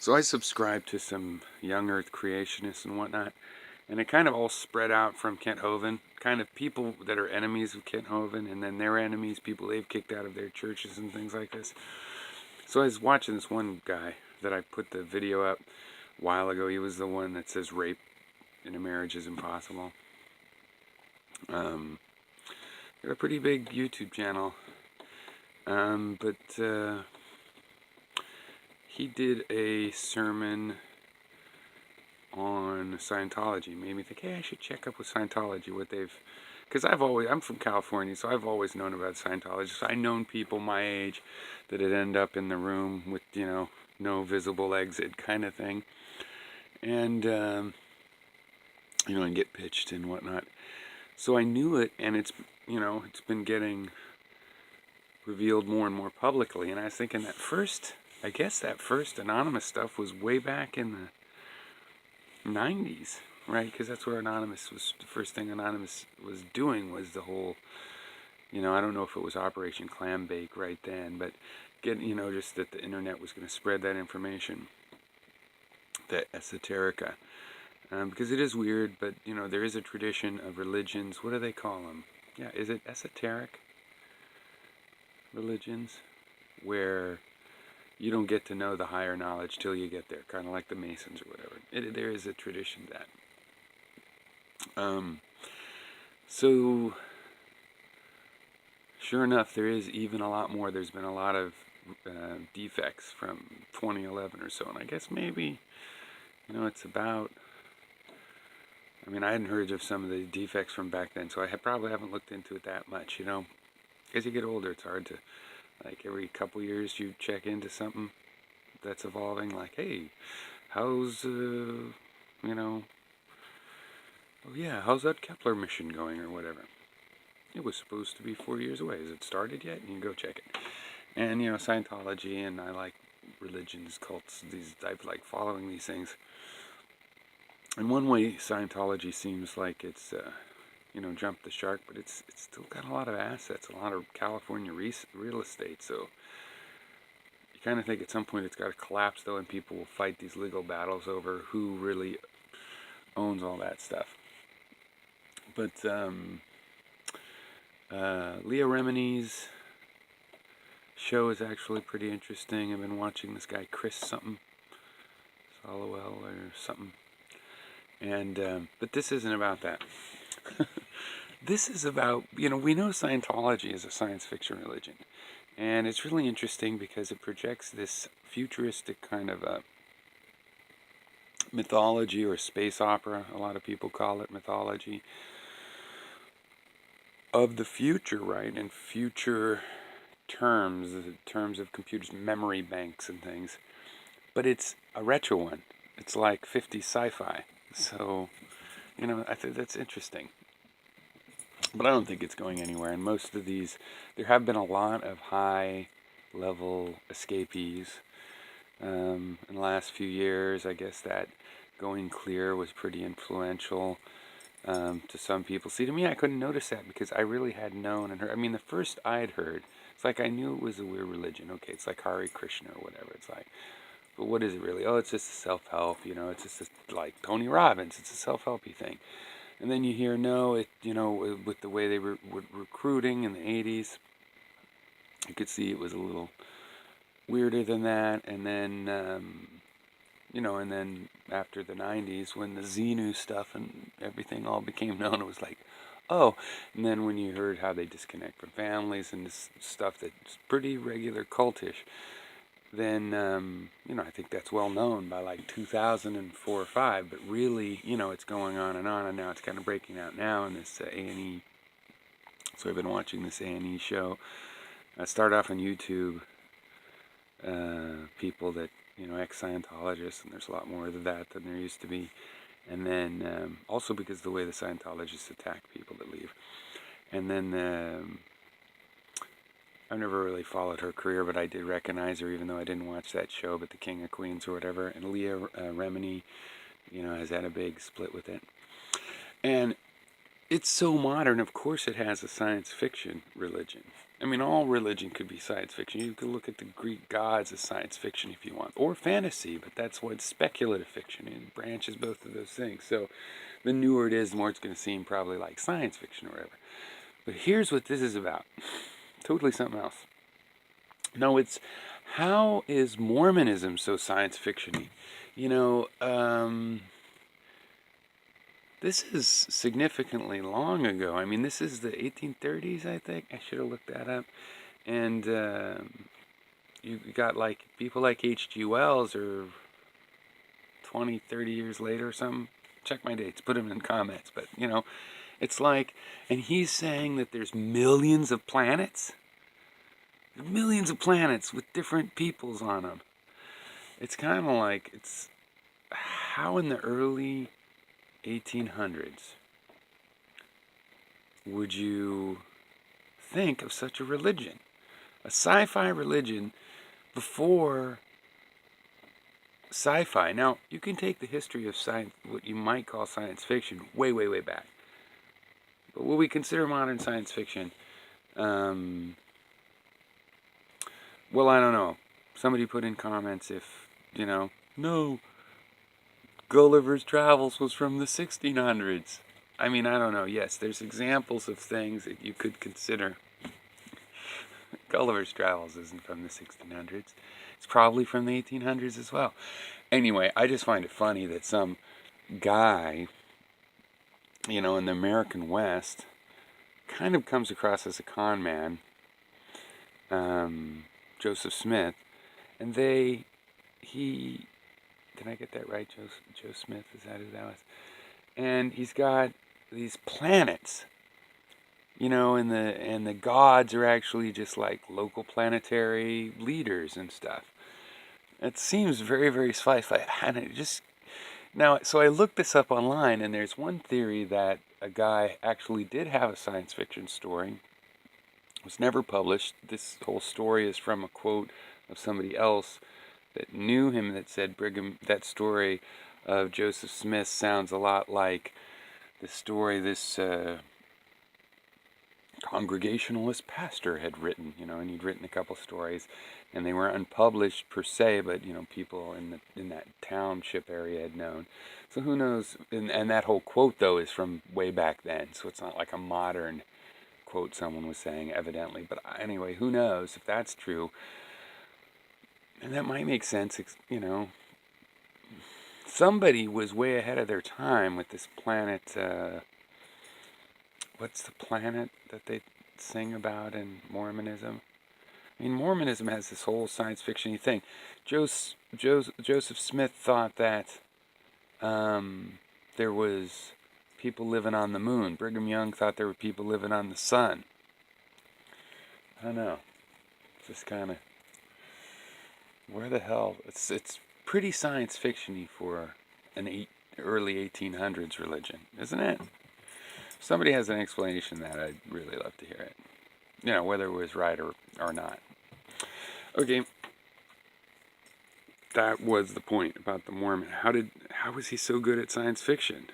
So I subscribe to some young earth creationists and whatnot, and it kind of all spread out from Kent Hovind, kind of people that are enemies of Kent Hovind, and then their enemies, people they've kicked out of their churches and things like this. So I was watching this one guy that I put the video up a while ago. He was the one that says rape in a marriage is impossible. Got a pretty big YouTube channel, but he did a sermon on Scientology. Made me think, hey, I should check up with Scientology, what they've, because I'm from California, so I've always known about Scientology. So I've known people my age that had end up in the room with, no visible exit kind of thing. And, and get pitched and whatnot. So I knew it, and it's been getting revealed more and more publicly. And I was thinking that first anonymous stuff was way back in the 90s, right? Because that's where Anonymous was, the first thing Anonymous was doing was the whole, I don't know if it was Operation Clambake right then, but just that the internet was going to spread that information, that esoterica. Because it is weird, but, there is a tradition of religions. What do they call them? Yeah, is it esoteric religions? Where you don't get to know the higher knowledge till you get there, kind of like the Masons or whatever. There is a tradition that. So, sure enough, there is even a lot more. There's been a lot of defects from 2011 or so, and I guess maybe, it's about. I hadn't heard of some of the defects from back then, so I probably haven't looked into it that much, As you get older, it's hard to, like, every couple years you check into something that's evolving, like, hey, how's, oh yeah, how's that Kepler mission going or whatever? It was supposed to be 4 years away. Has it started yet? You can go check it. And, Scientology, and I like religions, cults, I like following these things. In one way, Scientology seems like it's, jumped the shark, but it's still got a lot of assets, a lot of California real estate, so you kind of think at some point it's got to collapse, though, and people will fight these legal battles over who really owns all that stuff. But Leah Remini's show is actually pretty interesting. I've been watching this guy Chris something, Solowell or something. And, but this isn't about that. This is about, we know Scientology is a science fiction religion. And it's really interesting because it projects this futuristic kind of a mythology or space opera. A lot of people call it mythology. Of the future, right? And future terms, the terms of computers, memory banks and things. But it's a retro one. It's like 50s sci-fi. So, I think that's interesting. But I don't think it's going anywhere. And most of these, there have been a lot of high-level escapees in the last few years. I guess that going clear was pretty influential to some people. See, to me, I couldn't notice that because I really had known and heard. The first I'd heard, it's like I knew it was a weird religion. Okay, it's like Hare Krishna or whatever. It's like, but what is it really? Oh, it's just a self-help, it's just like Tony Robbins. It's a self-helpy thing. And then you hear, no, with the way they were recruiting in the 80s, you could see it was a little weirder than that. And then, and then after the 90s, when the Xenu stuff and everything all became known, it was like, oh. And then when you heard how they disconnect from families and this stuff that's pretty regular cultish, then, I think that's well known by like 2004 or 5, but really, it's going on, and now it's kind of breaking out now in this A&E. So I've been watching this A&E show. I start off on YouTube, people that, ex-Scientologists, and there's a lot more of that than there used to be. And then, also because of the way the Scientologists attack people that leave. And then, I've never really followed her career, but I did recognize her, even though I didn't watch that show, but The King of Queens or whatever. And Leah Remini, has had a big split with it. And it's so modern, of course it has a science fiction religion. I mean, all religion could be science fiction. You could look at the Greek gods as science fiction if you want, or fantasy, but that's what speculative fiction. It branches both of those things. So the newer it is, the more it's going to seem probably like science fiction or whatever. But here's what this is about. Totally something else. No, it's how is Mormonism so science fiction-y? You know, this is significantly long ago. I mean, this is the 1830s, I think. I should have looked that up. And you got like people like H.G. Wells or 20, 30 years later or something. Check my dates, put them in the comments. But, you know, it's like, and he's saying that there's millions of planets. Millions of planets with different peoples on them. It's kind of like, it's how in the early 1800s would you think of such a religion? A sci-fi religion before sci-fi. Now, you can take the history of science, what you might call science fiction, way, way, way back. But what we consider modern science fiction, well, I don't know. Somebody put in comments if, you know, no, Gulliver's Travels was from the 1600s. I mean, I don't know. Yes, there's examples of things that you could consider. Gulliver's Travels isn't from the 1600s. It's probably from the 1800s as well. Anyway, I just find it funny that some guy, you know, in the American West kind of comes across as a con man, Joseph Smith, and did I get that right? Joe Smith, is that who that was? And he's got these planets, you know, and the gods are actually just like local planetary leaders and stuff. It seems very, very sci-fi, and it just now. So I looked this up online, and there's one theory that a guy actually did have a science fiction story. It was never published. This whole story is from a quote of somebody else that knew him that said Brigham. That story of Joseph Smith sounds a lot like the story this Congregationalist pastor had written, you know, and he'd written a couple stories, and they were unpublished per se, but you know, people in that township area had known. So who knows? And that whole quote though is from way back then, so it's not like a modern quote someone was saying, evidently. But anyway, who knows if that's true? And that might make sense, you know. Somebody was way ahead of their time with this planet. What's the planet that they sing about in Mormonism? I mean, Mormonism has this whole science fiction-y thing. Joseph Smith thought that there was people living on the moon. Brigham Young thought there were people living on the sun. I don't know. It's just kind of, where the hell? It's pretty science fiction-y for an early 1800s religion, isn't it? If somebody has an explanation that, I'd really love to hear it. You know, whether it was right or not. Okay. That was the point about the Mormon. How was he so good at science fiction?